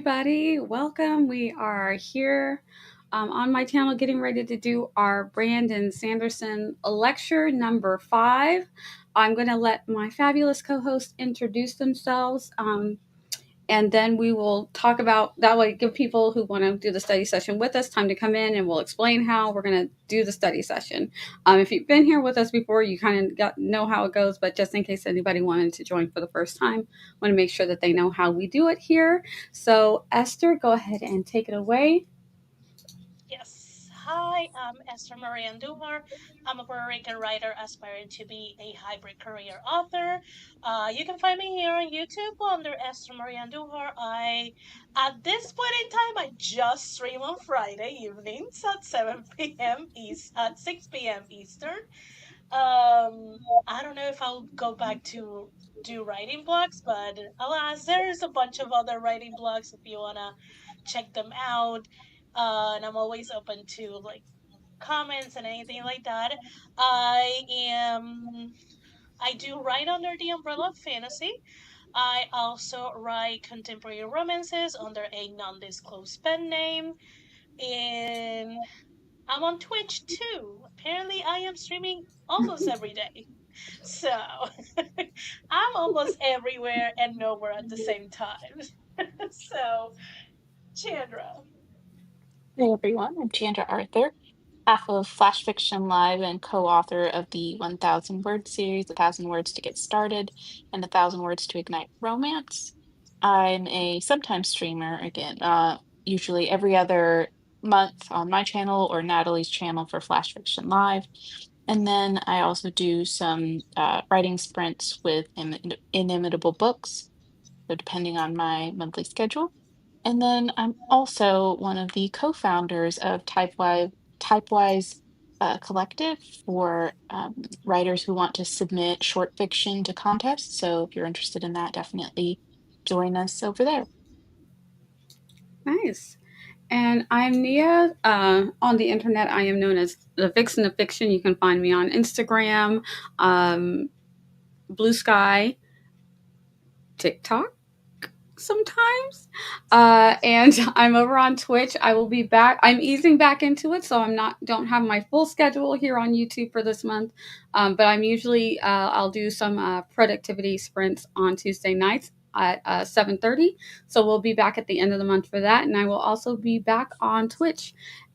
everybody. Welcome. We are here on my channel getting ready to do our Brandon Sanderson lecture number 5. I'm going to let my fabulous co-hosts introduce themselves. And then we will talk about that way, give people who want to do the study session with us time to come in, and we'll explain how we're going to do the study session. If you've been here with us before, you kind of know how it goes, but just in case anybody wanted to join for the first time, want to make sure that they know how we do it here. So Esther, go ahead and take it away. Yes. Hi, I'm Esther Maria Andujar. I'm a Puerto Rican writer aspiring to be a hybrid career author. You can find me here on YouTube under Esther Maria Andujar. At this point in time, I just stream on Friday evenings at 7 p.m. at 6 p.m. Eastern. I don't know if I'll go back to do writing blogs, but alas, there's a bunch of other writing blogs if you wanna check them out. And I'm always open to like comments and anything like that. I am I do write under the umbrella of fantasy. I also write contemporary romances under a non-disclosed pen name, and I'm on Twitch too. Apparently, I am streaming almost every day. So I'm almost everywhere and nowhere at the same time. So, Chandra. Hey everyone, I'm Chandra Arthur, half of Flash Fiction Live and co-author of the 1000 word series, 1000 words to get started and 1000 words to ignite romance. I'm a sometimes streamer again, usually every other month on my channel or Natalie's channel for Flash Fiction Live. And then I also do some writing sprints with Inimitable Books, so depending on my monthly schedule. And then I'm also one of the co-founders of Typewise Collective for writers who want to submit short fiction to contests. So if you're interested in that, definitely join us over there. Nice. And I'm Nia. On the internet, I am known as the Vixen of Fiction. You can find me on Instagram, Blue Sky, TikTok sometimes, and I'm over on Twitch. I will be back. I'm easing back into it, so don't have my full schedule here on YouTube for this month, but I'm usually I'll do some productivity sprints on Tuesday nights at 7:30. So we'll be back at the end of the month for that, and I will also be back on Twitch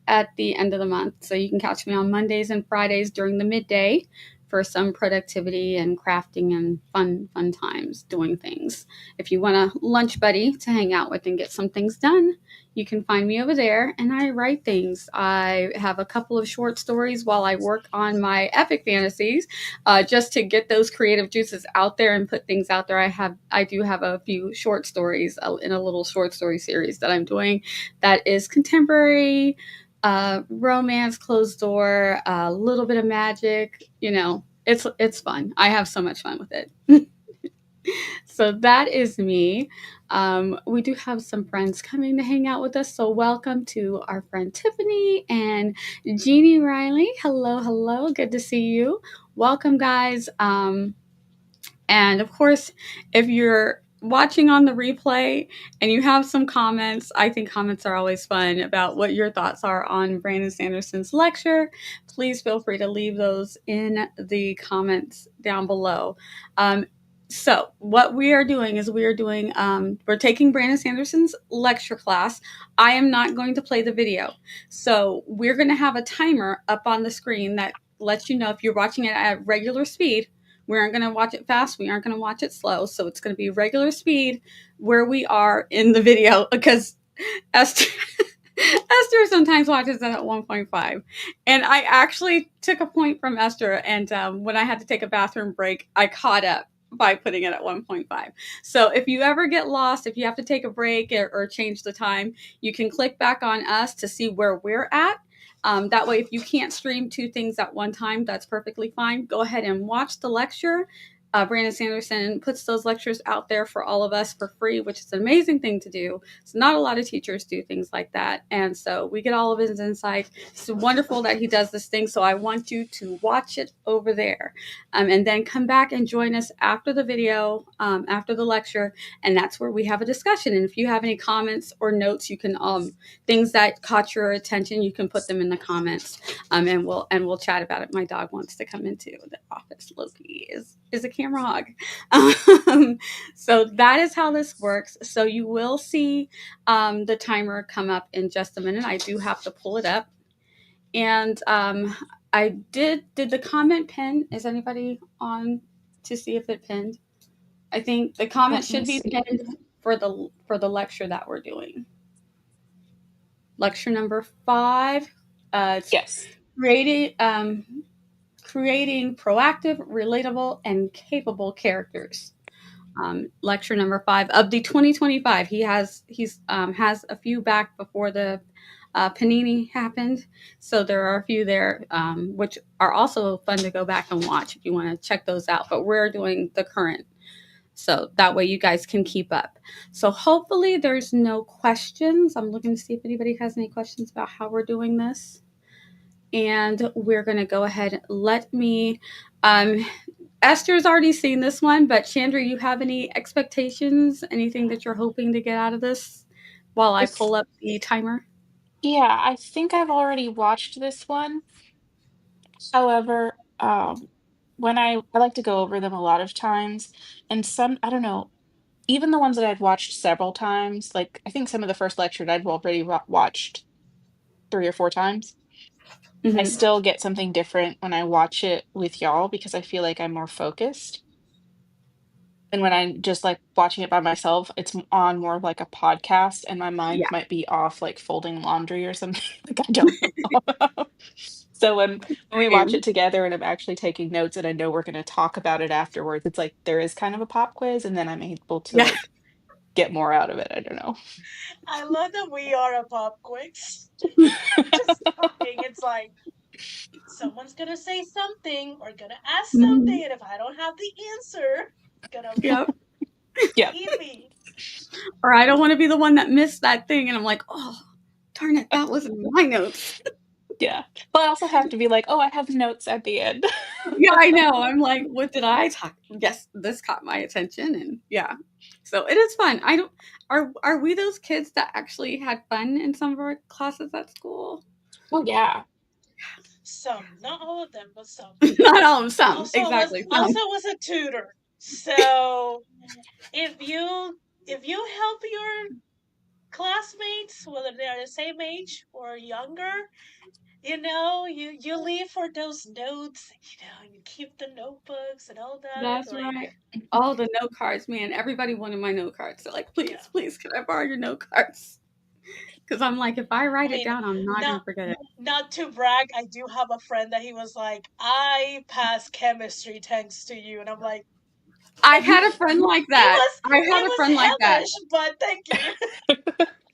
at the end of the month. So you can catch me on Mondays and Fridays during the midday for some productivity and crafting and fun times doing things. If you want a lunch buddy to hang out with and get some things done, you can find me over there, and I write things. I have a couple of short stories while I work on my epic fantasies, just to get those creative juices out there and put things out there. I do have a few short stories in a little short story series that I'm doing that is contemporary, romance, closed door, a little bit of magic. It's fun. I have so much fun with it. So that is me. We do have some friends coming to hang out with us. So welcome to our friend Tiffany and Jeannie Riley. Hello. Good to see you. Welcome, guys. And of course, if you're watching on the replay and you have some comments, I think comments are always fun about what your thoughts are on Brandon Sanderson's lecture. Please feel free to leave those in the comments down below. So what we are doing is we're taking Brandon Sanderson's lecture class. I am not going to play the video. So we're going to have a timer up on the screen that lets you know if you're watching it at regular speed. We aren't going to watch it fast. We aren't going to watch it slow. So it's going to be regular speed where we are in the video, because Esther, Esther sometimes watches it at 1.5. And I actually took a point from Esther. And when I had to take a bathroom break, I caught up by putting it at 1.5. So if you ever get lost, if you have to take a break or change the time, you can click back on us to see where we're at. That way, if you can't stream two things at one time, that's perfectly fine. Go ahead and watch the lecture, Brandon Sanderson puts those lectures out there for all of us for free, which is an amazing thing to do. So not a lot of teachers do things like that. And so we get all of his insight. It's wonderful that he does this thing. So I want you to watch it over there, and then come back and join us after the video, after the lecture. And that's where we have a discussion. And if you have any comments or notes, you can, things that caught your attention, you can put them in the comments, and we'll chat about it. My dog wants to come into the office. Loki is a camera hog. So that is how this works. So you will see the timer come up in just a minute. I do have to pull it up. And I did the comment pin? Is anybody on to see if it pinned? I think the comment should be pinned for the lecture that we're doing. Lecture number 5. It's Yes. creating proactive, relatable, and capable characters. Lecture number 5 of the 2025. He's has a few back before the Panini happened, so there are a few there, which are also fun to go back and watch if you want to check those out. But we're doing the current, so that way you guys can keep up. So hopefully there's no questions. I'm looking to see if anybody has any questions about how we're doing this. And we're going to go ahead and let me, Esther's already seen this one, but Chandra, you have any expectations, anything that you're hoping to get out of this while I pull up the timer? Yeah, I think I've already watched this one. However, when I like to go over them a lot of times, and some, I don't know, even the ones that I'd watched several times, like I think some of the first lectures I'd already watched 3 or 4 times. I Mm-hmm. still get something different when I watch it with y'all because I feel like I'm more focused. And when I'm just like watching it by myself, it's on more of like a podcast, and my mind Yeah. might be off like folding laundry or something. Like I don't know. So when we watch it together and I'm actually taking notes and I know we're going to talk about it afterwards, it's like there is kind of a pop quiz, and then I'm able to Yeah. like get more out of it. I don't know. I love that we are a pop quiz. Just talking. It's like someone's gonna say something or gonna ask Mm-hmm. something, and if I don't have the answer, it's gonna Yep. Yeah. eat me. Or I don't want to be the one that missed that thing, and I'm like, oh, darn it, that wasn't in my notes. Yeah. But I also have to be like, oh, I have notes at the end. Yeah, I know. I'm like, what did I talk? Yes, this caught my attention, and yeah, so it is fun. I don't. Are we those kids that actually had fun in some of our classes at school? Well, yeah. Some, not all of them, but some. Not all of them. I Some, also was exactly. Some. also was a tutor, so if you help your classmates, whether they are the same age or younger, you leave for those notes. You keep the notebooks and all that. That's Like, right. All the note cards, man. Everybody wanted my note cards. They're like, please, yeah. please, can I borrow your note cards? Because I'm like, if I I write it mean, down, I'm not gonna not forget it. not to brag, I do have a friend that he was like, I passed chemistry thanks to you, and I'm like, I had a friend like that. I had it a was friend like that. hellish, but thank you.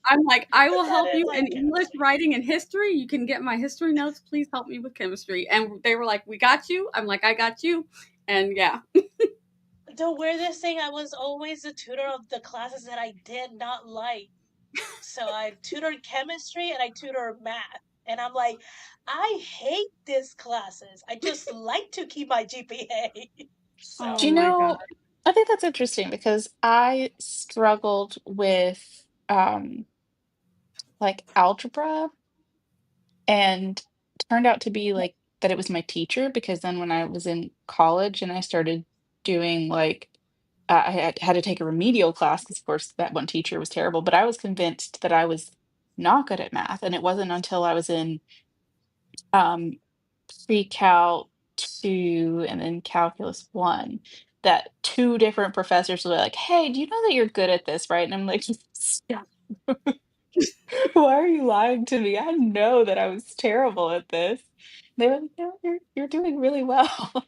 I'm like, I will Because I help didn't you in like English, chemistry. writing, and history. You can get my history notes. Please help me with chemistry. And they were like, we got you. I'm like, I got you. And yeah, The weirdest thing, I was always the tutor of the classes that I did not like. So I tutored chemistry and I tutored math. And I'm like, I hate these classes. I just like to keep my GPA. oh Do you So, my God. know, I think that's interesting because I struggled with like algebra, and turned out to be like that it was my teacher, because then when I was in college and I started doing like I had to take a remedial class because of course that one teacher was terrible, but I was convinced that I was not good at math, and it wasn't until I was in um pre-cal 2 and then calculus 1 that two different professors were like, hey, do you know that you're good at this, right? And I'm like, stop. Why are you lying to me? I know that I was terrible at this. They were like, no, you're doing really well.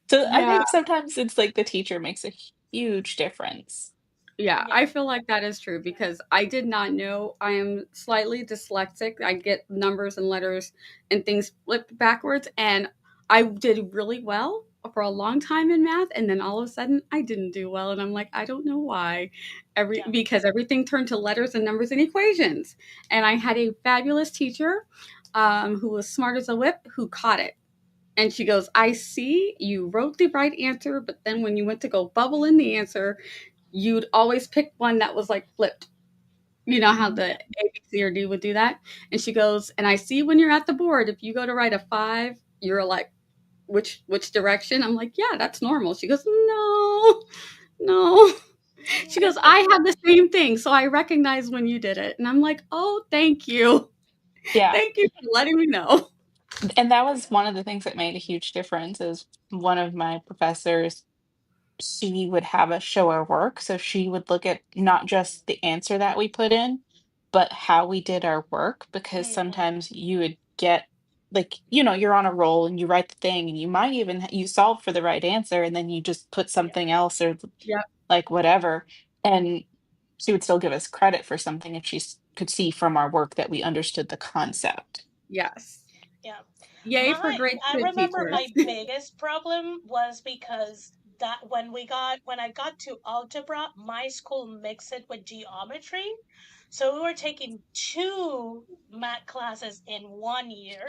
So I Yeah, think sometimes it's like the teacher makes a huge difference. yeah, yeah. I feel like that is true because I did not know I am slightly dyslexic. I get numbers and letters and things flipped backwards, and I did really well for a long time in math, and then all of a sudden I didn't do well, and I'm like, I don't know why. Yeah. Because everything turned to letters and numbers and equations. And I had a fabulous teacher who was smart as a whip who caught it. And she goes, I see you wrote the right answer, but then when you went to go bubble in the answer, you'd always pick one that was like flipped. You know how the Yeah. A, B, C, or D would do that? And she goes, and I see when you're at the board, if you go to write a 5, you're like, which direction? I'm like, yeah, that's normal. She goes, no, no. She goes, I have the same thing, so I recognize when you did it. And I'm like, oh, thank you. Yeah. Thank you for letting me know. And that was one of the things that made a huge difference is one of my professors, she would have us show our work. So she would look at not just the answer that we put in, but how we did our work. Because Hmm. sometimes you would get like, you're on a roll and you write the thing and you might even you solve for the right answer and then you just put Yeah. something else or Yep. like whatever. And she would still give us credit for something if she could see from our work that we understood the concept. Yes. Yeah. Yay for great I good remember teachers. my biggest problem was because that when I got to algebra, my school mixed it with geometry. So we were taking two math classes in 1 year,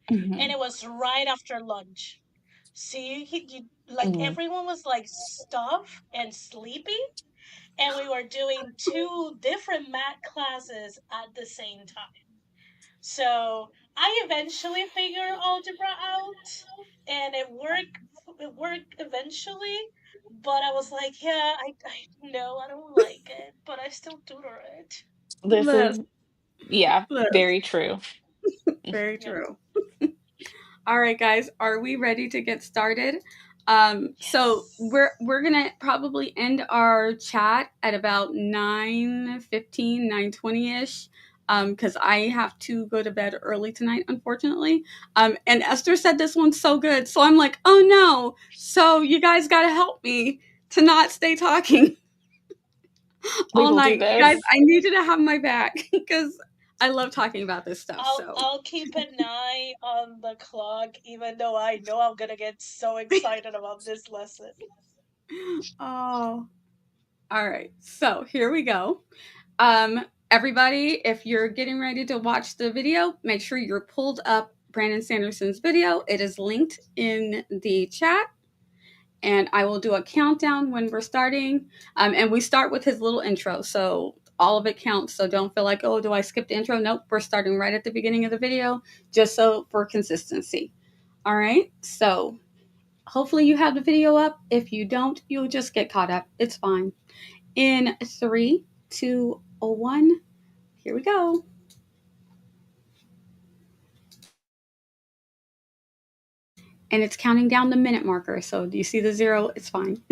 and Mhm, it was right after lunch. So like mhm. everyone was like stuffed and sleepy, and we were doing two different math classes at the same time. So I eventually figured algebra out, and it worked. It worked eventually, but I was like, yeah, I know I don't like it, but I still tutor it. This Liz, is yeah, Liz. very true. Very Yeah. true. All right, guys, are we ready to get started? So Yes. we're gonna probably end our chat at about 9:15, 9:20 ish. Because I have to go to bed early tonight, unfortunately. And Esther said this one's so good, so I'm like, oh no! So you guys got to help me to not stay talking We all will do night, guys. this. I need you to have my back because I love talking about this stuff. So, I'll keep an eye on the clock, even though I know I'm gonna get so excited about this lesson. oh, all right. So here we go. Everybody, if you're getting ready to watch the video, make sure you're pulled up Brandon Sanderson's video. It is linked in the chat, and I will do a countdown when we're starting. And we start with his little intro, so all of it counts. So don't feel like, oh, do I skip the intro? Nope, we're starting right at the beginning of the video, just so for consistency. All right. So hopefully you have the video up. If you don't, you'll just get caught up. It's fine. In 3, 2, 1, here we go. And it's counting down the minute marker. So do you see the 0? It's fine.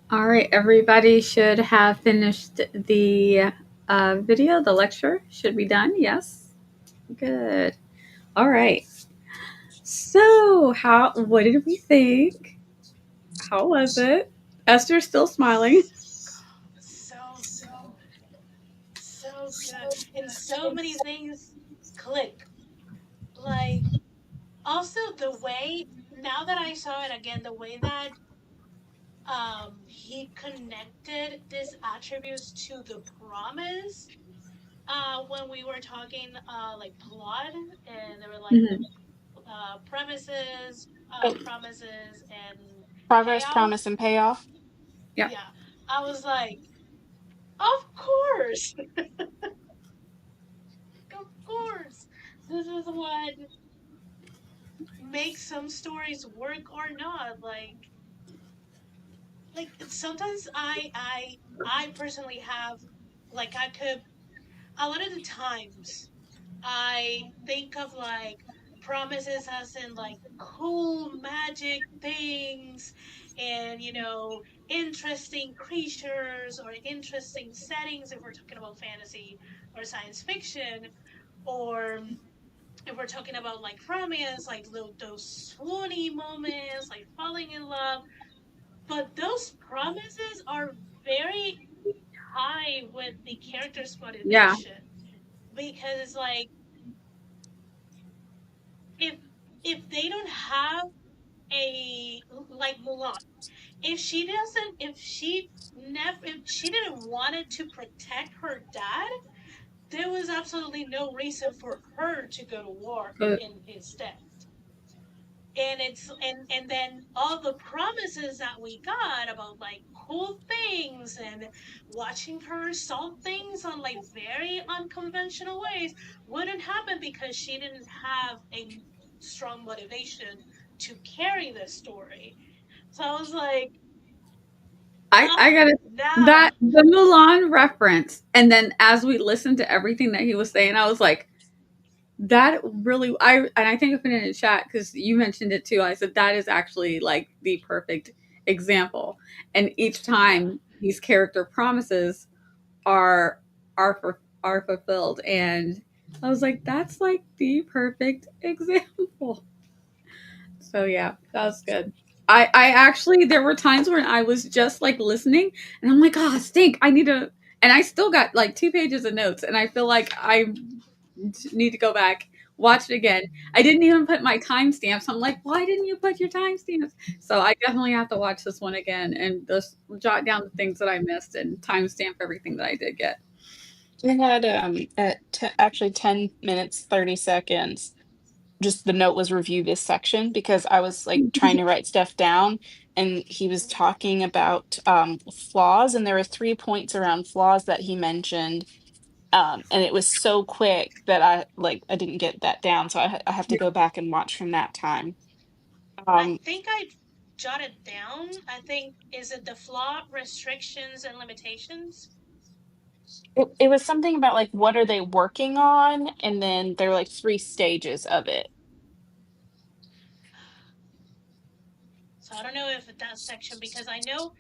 All right, everybody should have finished the video. The lecture should be done. Yes. Good. All right. So, what did we think? How was it? Esther's still smiling. So good. So good. And so many things click. Like, also the way, now that I saw it again, the way that he connected these attributes to the promise when we were talking like plot, and there were like Mhm. premises, Oh, promises and progress, payoff. promise, and payoff. Yeah. Yeah, I was like, of course, of course, this is what makes some stories work or not. Like sometimes I personally have, like, I could, a lot of the times I think of like promises as in like cool magic things, and interesting creatures or interesting settings if we're talking about fantasy or science fiction, or if we're talking about like romance, like those swoony moments, like falling in love. But those promises are very high with the character's Yeah. motivation, because like if if they don't have a, like Mulan, if she didn't wanted to protect her dad, there was absolutely no reason for her to go to war Good. in his stead. And then all the promises that we got about like cool things and watching her solve things on like very unconventional ways wouldn't happen because she didn't have a strong motivation to carry this story. So I was like, I got it. now That the Mulan reference, and then as we listened to everything that he was saying, I was like, that really. I think I put it in the chat because you mentioned it too. I said that is actually like the perfect example, and each yeah, time these character promises are fulfilled, and I was like, that's like the perfect example. So yeah, that was good. I actually there were times when I was just like listening and I'm like, oh stink, I need to and I still got like 2 pages of notes and I feel like I need to go back, watch it again. I didn't even put my timestamps. I'm like, why didn't you put your timestamps? So I definitely have to watch this one again and just jot down the things that I missed and timestamp everything that I did get. I had actually 10 minutes 30 seconds. Just the note was review this section because I was like trying to write stuff down, and he was talking about flaws, and there were 3 points around flaws that he mentioned. And it was so quick that I didn't get that down, so I have to Yeah. go back and watch from that time. I Um, think I jotted down, I think, is it the flaw, restrictions and limitations? it was something about like what are they working on, and then there were like 3 stages of it. So I don't know if that section, because I know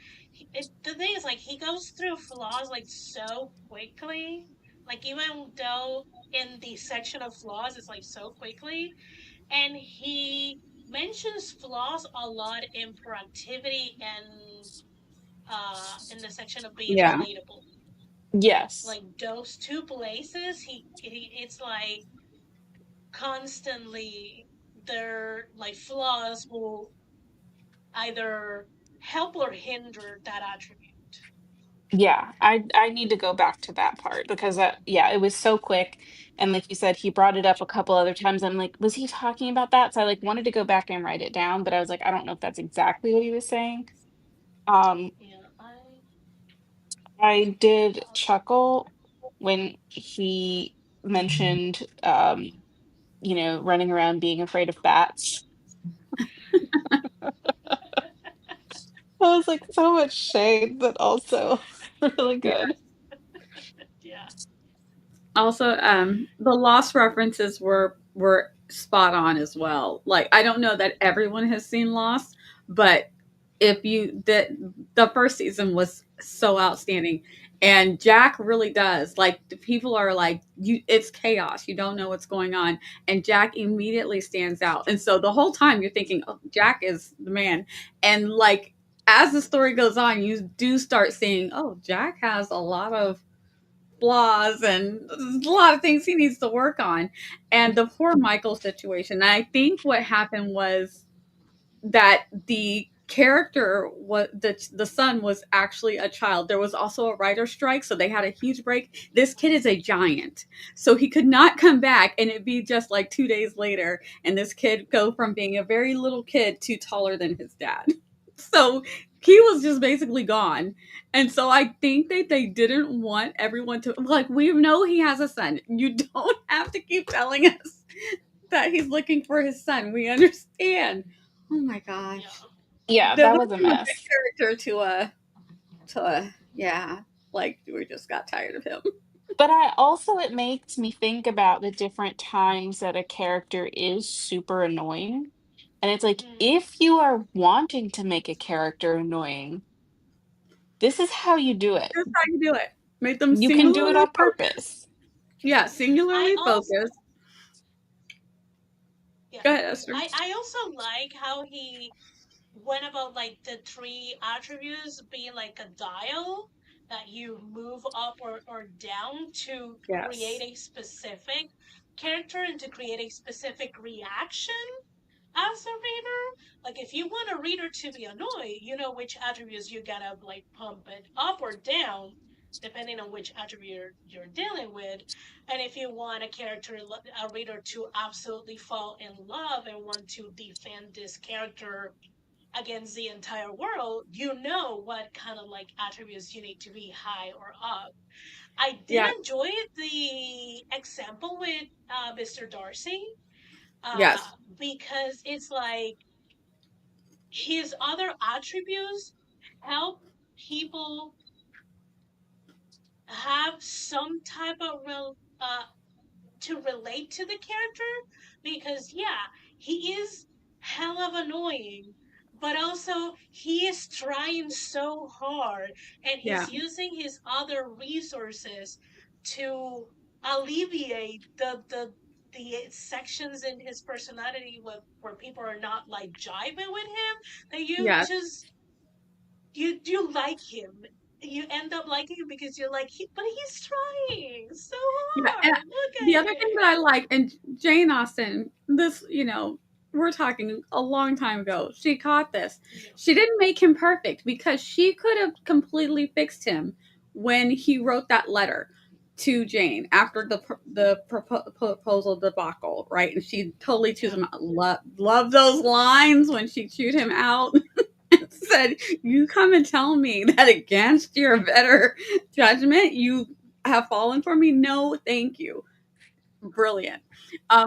the thing is like he goes through flaws like so quickly. Like even though in the section of flaws it's like so quickly, and he mentions flaws a lot in productivity and in the section of being Yeah. relatable. Yes. Like those two places, it's like constantly their like flaws will either help or hinder that attribute. Yeah, I need to go back to that part because yeah, it was so quick, and like you said, he brought it up a couple other times. I'm like, was he talking about that? So I like wanted to go back and write it down, but I was like, I don't know if that's exactly what he was saying. Um, Yeah, I did chuckle when he mentioned running around being afraid of bats. I was like, so much shade, but also really Yeah. good. yeah, Also, the lost references were spot on as well. Like I don't know that everyone has seen Lost, but if you the first season was so outstanding, and Jack really does, like, the people are like, you, it's chaos, you don't know what's going on, and Jack immediately stands out, and so the whole time you're thinking, oh, Jack is the man, and like as the story goes on, you do start seeing, oh, Jack has a lot of flaws and a lot of things he needs to work on. And the poor Michael situation, I think what happened was that the character was the son was actually a child. There was also a writer strike, so they had a huge break. This kid is a giant, so he could not come back, and it'd be just like 2 days later, and this kid go from being a very little kid to taller than his dad. So he was just basically gone. And so I think that they didn't want everyone to, like, we know he has a son. You don't have to keep telling us that he's looking for his son. We understand. Oh my Yeah. gosh. Yeah, That that went was a from a good mess. character to a yeah, like we just got tired of him. But I also, it makes me think about the different times that a character is super annoying. And it's like, Mm, if you are wanting to make a character annoying, this is how you do it. That's how you do it. Make them You can do it singularly on focused. purpose. Yeah, I singularly also focused. yeah. Go ahead, Esther. I also like how he went about like the three attributes being like a dial that you move up or down to create Yes. a specific character and to create a specific reaction as a reader. Like if you want a reader to be annoyed, you know which attributes you gotta like pump it up or down depending on which attribute you're dealing with. And if you want a character, a reader to absolutely fall in love and want to defend this character against the entire world, you know what kind of like attributes you need to be high or up. I did Yeah. enjoy the example with Mr. Darcy uh, Yes. because it's like his other attributes help people have some type of to relate to the character because yeah, he is hell of annoying, but also he is trying so hard and Yeah. he's using his other resources to alleviate the sections in his personality where people are not like jiving with him that you Yes. just you like him, you end up liking him because you're like but he's trying so Yeah, and hard, look the at other thing that I him. like, and Jane Austen, this, we're talking a long time ago. She caught this. Yeah. She didn't make him perfect because she could have completely fixed him when he wrote that letter to Jane after the proposal debacle, right? And she totally chewed Yeah. him out. Love those lines when she chewed him out and said, "You come and tell me that against your better judgment, you have fallen for me? No, thank you." Brilliant.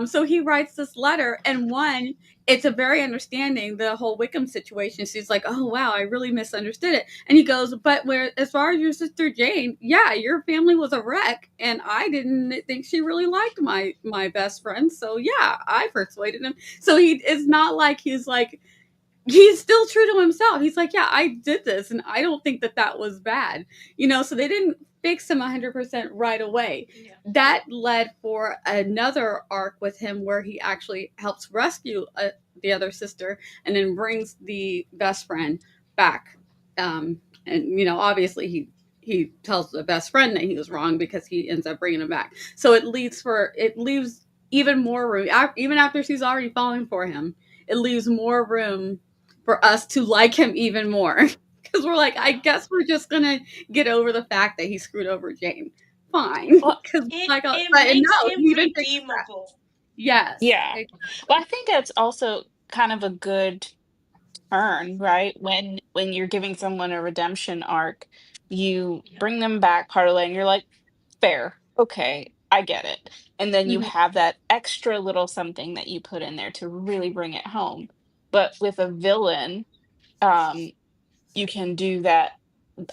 So he writes this letter, and one, it's a very understanding the whole Wickham situation. She's like, "Oh wow, I really misunderstood it." And he goes, "But where, as far as your sister Jane, yeah, your family was a wreck, and I didn't think she really liked my best friend. So yeah, I persuaded him." So he, it's not like he's like, he's still true to himself. He's like, yeah, I did this, and I don't think that that was bad. So they didn't fix him 100% right away. Yeah. That led for another arc with him where he actually helps rescue the other sister and then brings the best friend back. And obviously he tells the best friend that he was wrong because he ends up bringing him back. So it leaves even more room, even after she's already falling for him. It leaves more room for us to like him even more. Because we're like, I Yeah. guess we're just gonna get over the fact that he screwed over Jane. Fine. Well, Because It like, it but makes no, him he even fixes that. redeemable. Yes, yeah. Well, I exactly. think that's also kind of a good turn, right? When you're giving someone a redemption arc, you Yeah. bring them back part of it, and you're like, fair, okay, I get it. And then you Mhm. have that extra little something that you put in there to really bring it home. But with a villain, um, you can do that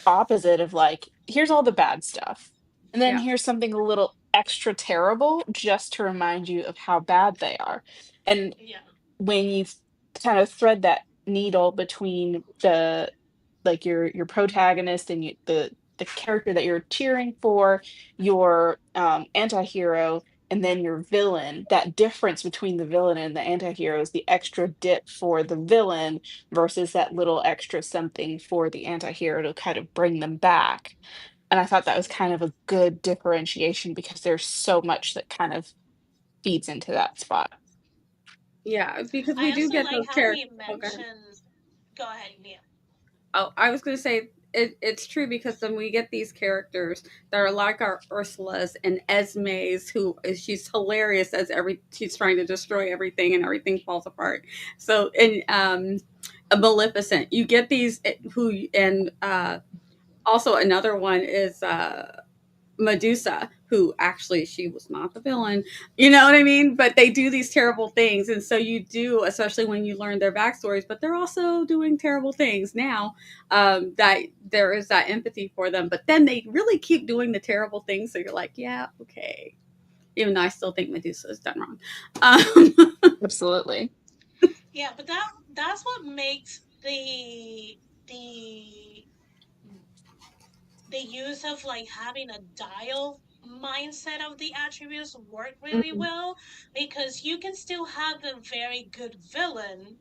opposite of like, here's all the bad stuff. And then Yeah, here's something a little extra terrible just to remind you of how bad they are. And Yeah. when you kind of thread that needle between the like your protagonist and the character that you're cheering for, your anti-hero, and then your villain. That difference between the villain and the anti-hero is the extra dip for the villain versus that little extra something for the anti-hero to kind of bring them back. And I thought that was kind of a good differentiation because there's so much that kind of feeds into that spot. Yeah, because I we do also get like those how he characters. Oh, go ahead. mentioned. Go ahead, Mia. Oh, I was going to say it's true because then we get these characters that are like our Ursulas and Esme's, she's hilarious as she's trying to destroy everything and everything falls apart. So in a Maleficent, you get these who and also another one is Medusa, who actually she was not the villain, you know what I mean? But they do these terrible things, and so you do, especially when you learn their backstories. But they're also doing terrible things now. That there is that empathy for them, but then they really keep doing the terrible things. So you're like, yeah, okay. Even though I still think Medusa is done wrong. Absolutely. Yeah, but that's what makes the the use of like having a dial mindset of the attributes work really Mhm. well, because you can still have a very good villain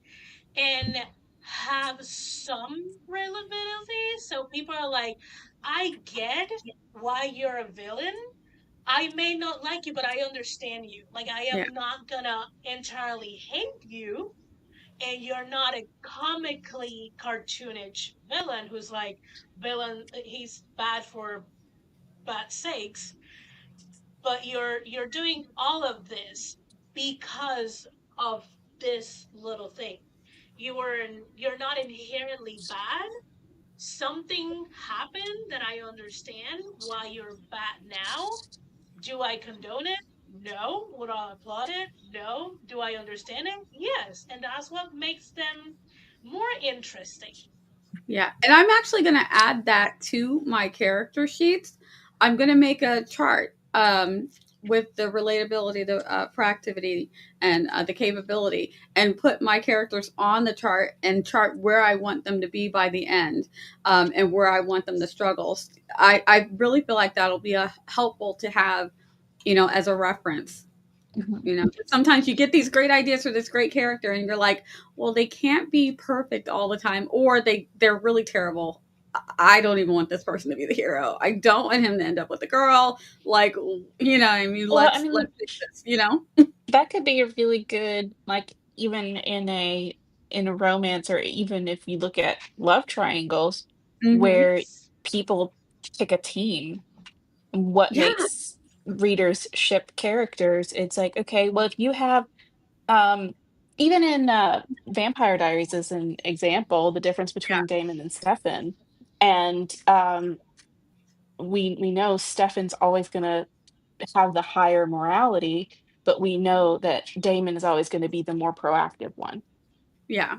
and have some relevability. So people are like, I get why you're a villain. I may not like you, but I understand you. Like, I Yeah, am not gonna entirely hate you, and you're not a comically cartoonish villain who's like villain, he's bad for bad sakes, but you're doing all of this because of this little thing. You're not inherently bad. Something happened that I understand why you're bad now. Do I condone it? No. Would I applaud it? No. Do I understand it? Yes. And that's what makes them more interesting. yeah. And I'm actually going to add that to my character sheets. I'm going to make a chart with the relatability, the proactivity, and the capability, and put my characters on the chart and chart where I want them to be by the end, and where I want them to struggle. I really feel like that'll be helpful to have, as a reference. Mhm. Sometimes you get these great ideas for this great character, and you're like, well, they can't be perfect all the time, or they're really terrible. I don't even want this person to be the hero. I don't want him to end up with a girl. Like, I mean, Well, I let's mean, fix this. that could be a really good, like, even in a romance, or even if you look at love triangles Hmm. where Yes. people pick a team, what Yeah, makes readers ship characters, it's like, okay, well, if you have um even in Vampire Diaries as an example, the difference yeah, between Damon and Stefan, and we know Stefan's always going to have the higher morality, but we know that Damon is always going to be the more proactive one. yeah,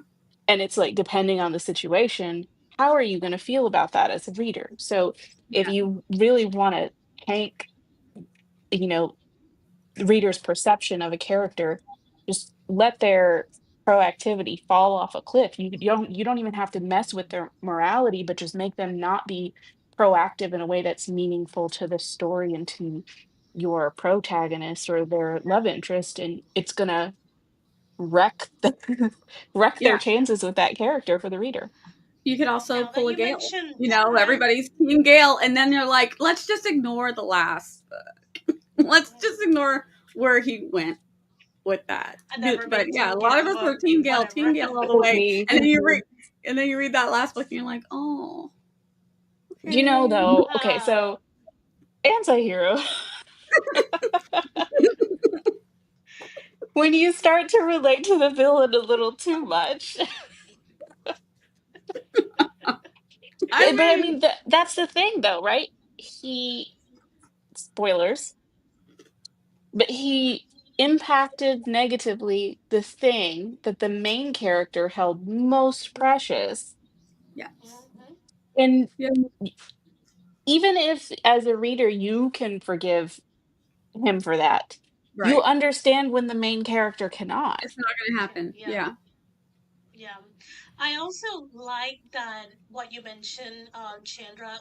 And it's like, depending on the situation, how are you going to feel about that as a reader? So if yeah, you really want to tank, you know, the reader's perception of a character, just let their proactivity fall off a cliff. You don't even have to mess with their morality, but just make them not be proactive in a way that's meaningful to the story and to your protagonist or their love interest, and it's gonna wreck wreck their yeah. chances with that character for the reader. You could also Now that pull a you Gale. mentioned that, Everybody's team Gale, and then you're like, let's just ignore the last. Let's just ignore where he went with that. I've never But been yeah, a Team lot of Gale, us but were Team whatever. Gale all the Oh, way. me. And then you read that last book and you're like, oh, You know, okay. though, okay, uh, so anti-hero, when you start to relate to the villain a little too much. I But I mean, mean, that's the thing, though, right? He, spoilers, but he impacted negatively the thing that the main character held most precious. yes. mhm. And Yeah, even if, as a reader, you can forgive him for that, you right. understand when the main character cannot. It's not going to happen. Yeah, Yeah. yeah. I also like that what you mentioned, Chandra,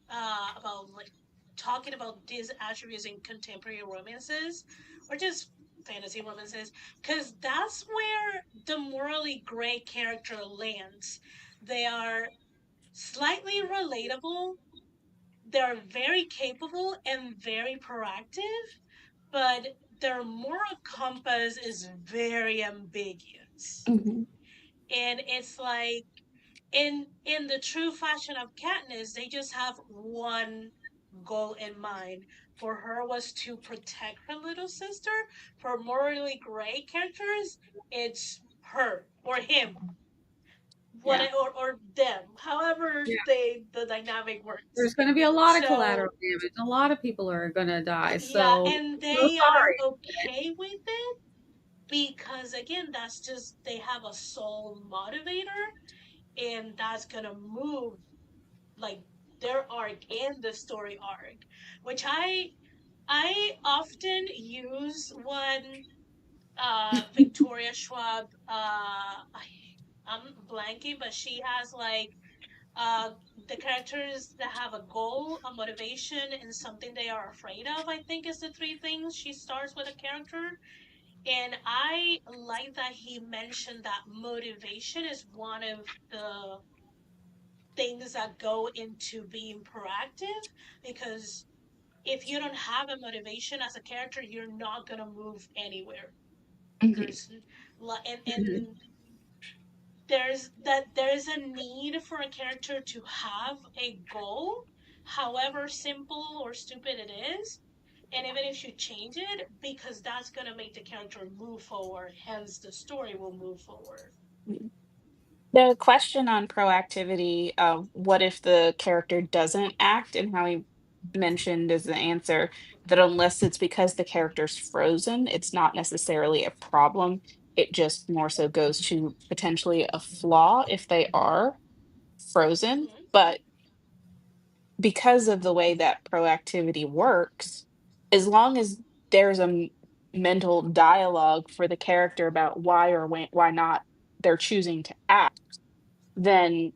about like talking about these attributes in contemporary romances or just fantasy romances, because that's where the morally gray character lands. They are slightly relatable, they're very capable and very proactive, but their moral compass is very ambiguous. Mm-hmm. And it's like in the true fashion of Katniss, they just have one goal in mind. For her was to protect her little sister. For morally gray characters, it's her or him, what Yeah. or them, however Yeah. the dynamic works. There's going to be a lot of collateral So damage. A lot of people are going to die. yeah, So, and so they are sorry. okay with it because again, that's just they have a soul motivator, and that's gonna move like their arc and the story arc, which I often use when Victoria Schwab I'm blanking, but she has like uh the characters that have a goal, a motivation, and something they are afraid of, I think is the three things she starts with a character. And I like that he mentioned that motivation is one of the things that go into being proactive, because if you don't have a motivation as a character, you're not going to move anywhere. Mm-hmm. There's and Mhm. there's a need for a character to have a goal, however simple or stupid it is, and even if you change it, because that's going to make the character move forward, hence the story will move forward. The question on proactivity, what if the character doesn't act, and how he mentioned as the answer that unless it's because the character's frozen, it's not necessarily a problem. It just more so goes to potentially a flaw if they are frozen. Mm-hmm. But because of the way that proactivity works, as long as there's a mental dialogue for the character about why or why not they're choosing to act, then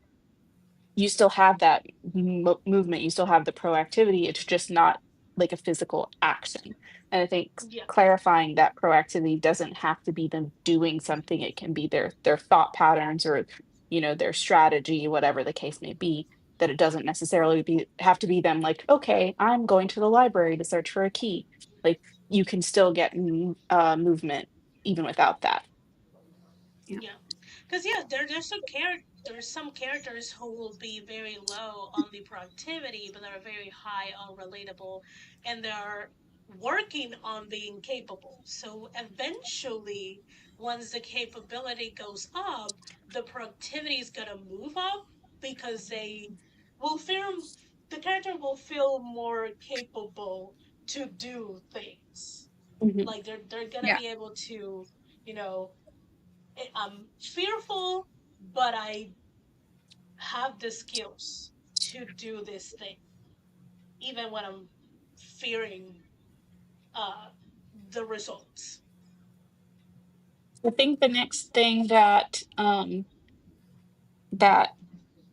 you still have that movement, you still have the proactivity. It's just not like a physical action. And I think Yeah. clarifying that proactivity doesn't have to be them doing something. It can be their thought patterns or their strategy, whatever the case may be. That it doesn't necessarily have to be them like, okay, I'm going to the library to search for a key. Like you can still get movement even without that. Yeah. Yeah, because yeah, there's some characters who will be very low on the productivity, but they're very high on relatable, and they're working on being capable. So eventually, once the capability goes up, the productivity is gonna move up because they will feel the character will feel more capable to do things. Mhm. Like they're gonna Yeah. be able to, you know, I'm fearful, but I have the skills to do this thing, even when I'm fearing uh, the results. I think the next thing that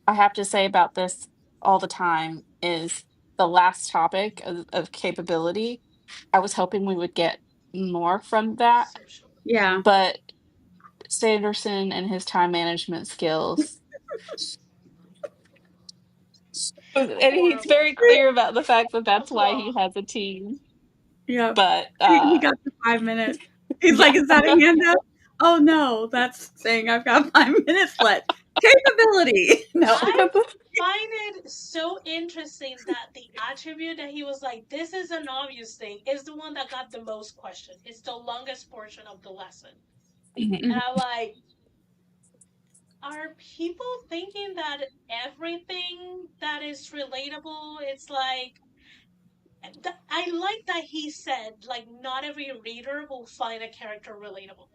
I have to say about this all the time is the last topic of capability. I was hoping we would get more from that, Social. Yeah. but Sanderson and his time management skills, and he's Horrible. very clear about the fact that A that's why flaw. he has a team. Yep. But He got the 5 minutes. He's like, yeah, "Is that a handout?" "Oh, no, that's saying I've got 5 minutes left." Capability. No. I find it so interesting that the attribute that he was like, this is an obvious thing, is the one that got the most questions. It's the longest portion of the lesson. Mhm, And Mhm. I'm like, are people thinking that everything that is relatable, it's like I like that he said like not every reader will find a character relatable.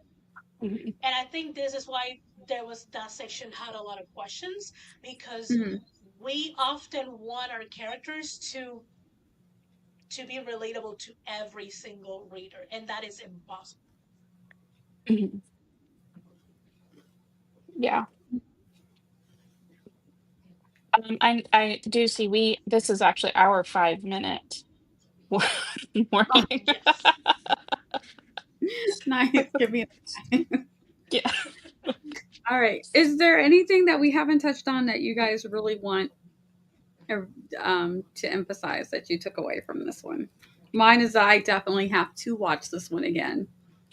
mhm, And I think this is why there was that section had a lot of questions, because Mhm. we often want our characters to be relatable to every single reader, and that is impossible. mhm. Yeah. I do see this is actually our 5 minute Oh, warning. Yes. nice. Give me a Yeah. All right. Is there anything that we haven't touched on that you guys really want to emphasize that you took away from this one? Mine is that I definitely have to watch this one again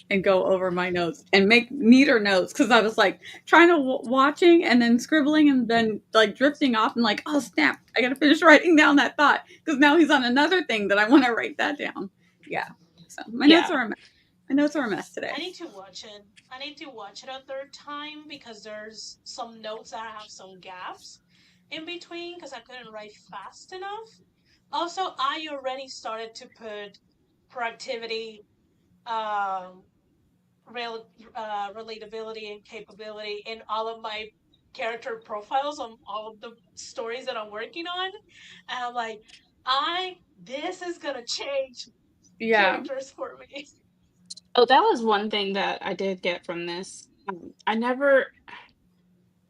and go over my notes and make neater notes because I was like trying to watching and then scribbling and then like drifting off and like, oh snap, I got to finish writing down that thought because now he's on another thing that I want to write that down. Yeah. So my notes Yeah. are a mess. My notes are a mess today. I need to watch it. I need to watch it a third time because there's some notes that have some gaps in between because I couldn't write fast enough. Also, I already started to put productivity, um, relatability, and capability in all of my character profiles on all of the stories that I'm working on. And I'm like, this is gonna change Yeah. characters for me. Oh, that was one thing that I did get from this. I never,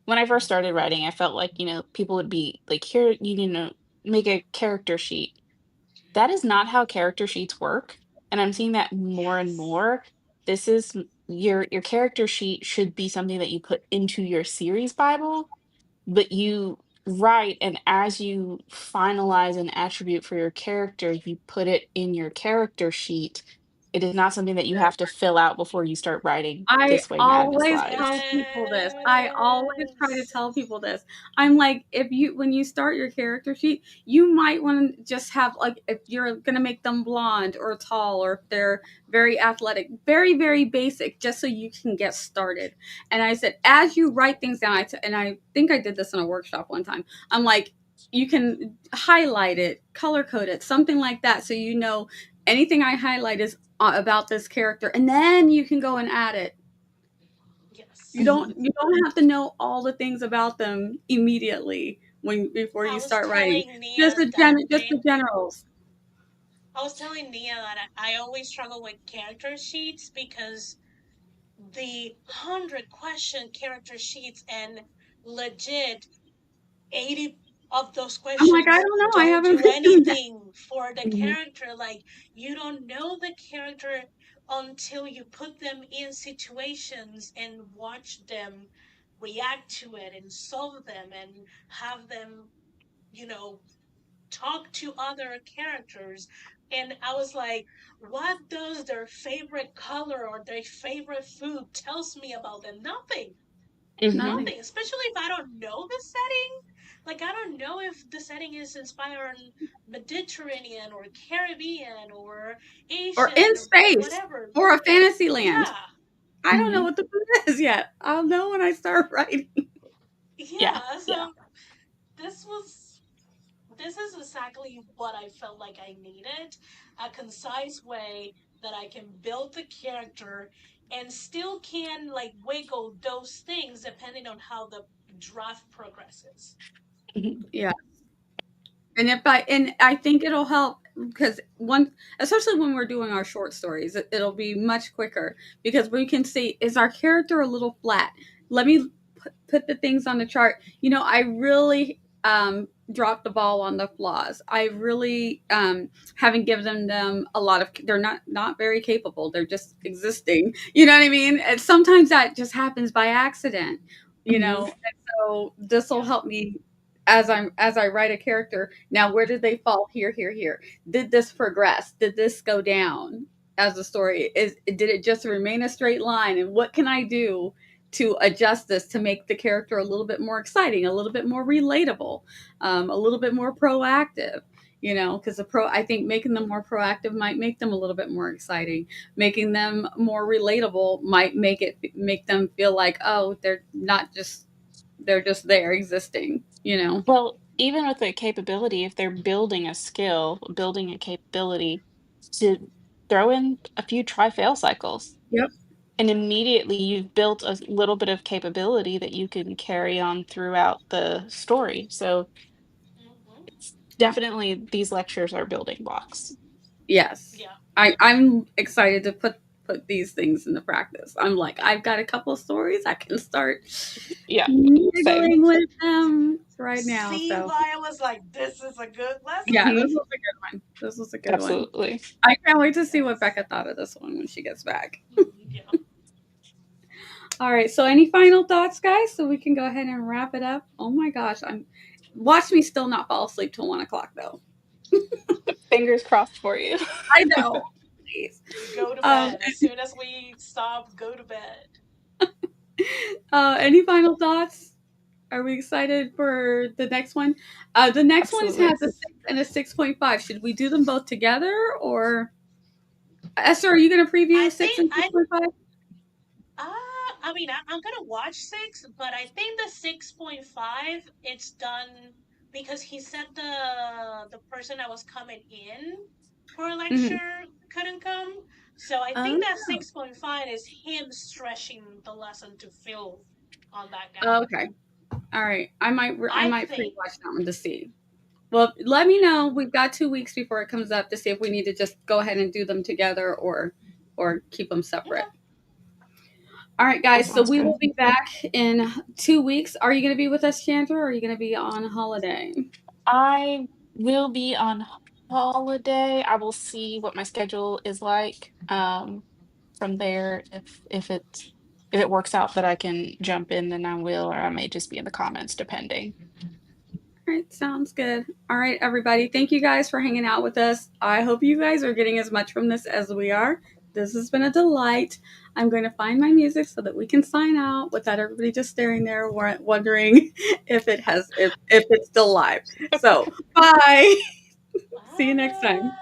when I first started writing, I felt like, people would be like, here, make a character sheet. That is not how character sheets work. And I'm seeing that more and Yes. more. Your character sheet should be something that you put into your series Bible, but you write, and as you finalize an attribute for your character, you put it in your character sheet. It is not something that you have to fill out before you start writing I This Way Madness always Live. tell people this. I always try to Yes. tell people this. I'm like, when you start your character sheet, you might want to just have like, if you're going to make them blonde or tall, or if they're very athletic, very, very basic, just so you can get started. And I said, as you write things down, and I think I did this in a workshop one time. I'm like, you can highlight it, color code it, something like that. So, anything I highlight is about this character, and then you can go and add it. You Yes. don't Mhm. you don't have to know all the things about them immediately before I you was start writing. telling Just Nia that just the generals. I was telling Nia that I always struggle with character sheets because the 100 question character sheets and legit 80 of those I'm like, I questions don't know. I don't haven't do written that. anything for the Mhm. character. Like, you don't know the character until you put them in situations and watch them react to it and solve them and have them, you know, talk to other characters. And I was like, what does their favorite color or their favorite food tells me about them? Nothing. Mhm. Nothing. Nothing. Especially if I don't know the setting. Like, I don't know if the setting is inspired Mediterranean or Caribbean or Or in Asian or space whatever. or a fantasy land. Yeah. I don't know Mhm. what the food is yet. I'll know when I start writing. Yeah. Yeah. Yeah. So this was this is exactly what I felt like I needed, a concise way that I can build the character and still can like wiggle those things depending on how the draft progresses. Mhm. Yeah. And I think it'll help because especially when we're doing our short stories, it'll be much quicker because we can see, is our character a little flat? Let me put the things on the chart. I really dropped the ball on the flaws. I really haven't given them a lot of. They're not very capable. They're just existing. You know what I mean? And sometimes that just happens by accident. Mhm. And so this will Yeah. help me as I write a character. Now, where did they fall? Here, here, here. Did this progress? Did this go down? As a story, did it just remain a straight line? And what can I do to adjust this to make the character a little bit more exciting, a little bit more relatable, a little bit more proactive? Because I think making them more proactive might make them a little bit more exciting. Making them more relatable might make them feel like, oh, they're just there existing. Well, even with the capability, if they're building a skill, building a capability, to throw in a few try fail cycles. Yep. And immediately you've built a little bit of capability that you can carry on throughout the story. So Mm-hmm. it's Yep. definitely these lectures are building blocks. Yes. Yeah. I'm excited to put put these things into practice. I'm like, I've got a couple stories I can start Yeah, same. niggling with them right now. See So why I was like, this is a good yeah, lesson. this Mhm. was a good one. This was a good one. Absolutely. I can't wait to see what Yes. Becca thought of this one when she gets back. Yeah. All right. So any final thoughts, guys? So we can go ahead and wrap it up. Oh my gosh, I'm watch me still not fall asleep till 1 o'clock though. Fingers crossed for you. I know. Please. Go to Um, bed. As soon as we stop, go to bed. any final thoughts? Are we excited for the next one? The next one Absolutely. has a 6 and a 6.5. Should we do them both together, or Esther? Are you going to I preview 6 think and 6.5? I mean, I'm gonna watch 6, but I think the 6.5 it's done because he said the person that was coming in for a Mm-hmm. lecture couldn't come. So I think that 6.5 is him stretching the lesson to fill on that gap. Okay. All right. I I might think. pre-watch that one to see. Well, let me know. We've got 2 weeks before it comes up to see if we need to just go ahead and do them together or keep them separate. Okay. All right, That guys. So sounds we good. will be back in 2 weeks. Are you going to be with us, Chandra, or are you going to be on holiday? I will be on holiday. I will see what my schedule is like. From there, if it works out that I can jump in, then I will, or I may just be in the comments, depending. All right, sounds good. All right, everybody. Thank you guys for hanging out with us. I hope you guys are getting as much from this as we are. This has been a delight. I'm going to find my music so that we can sign out without everybody just staring there wondering if it's still live. So, bye. See you next time. Bye.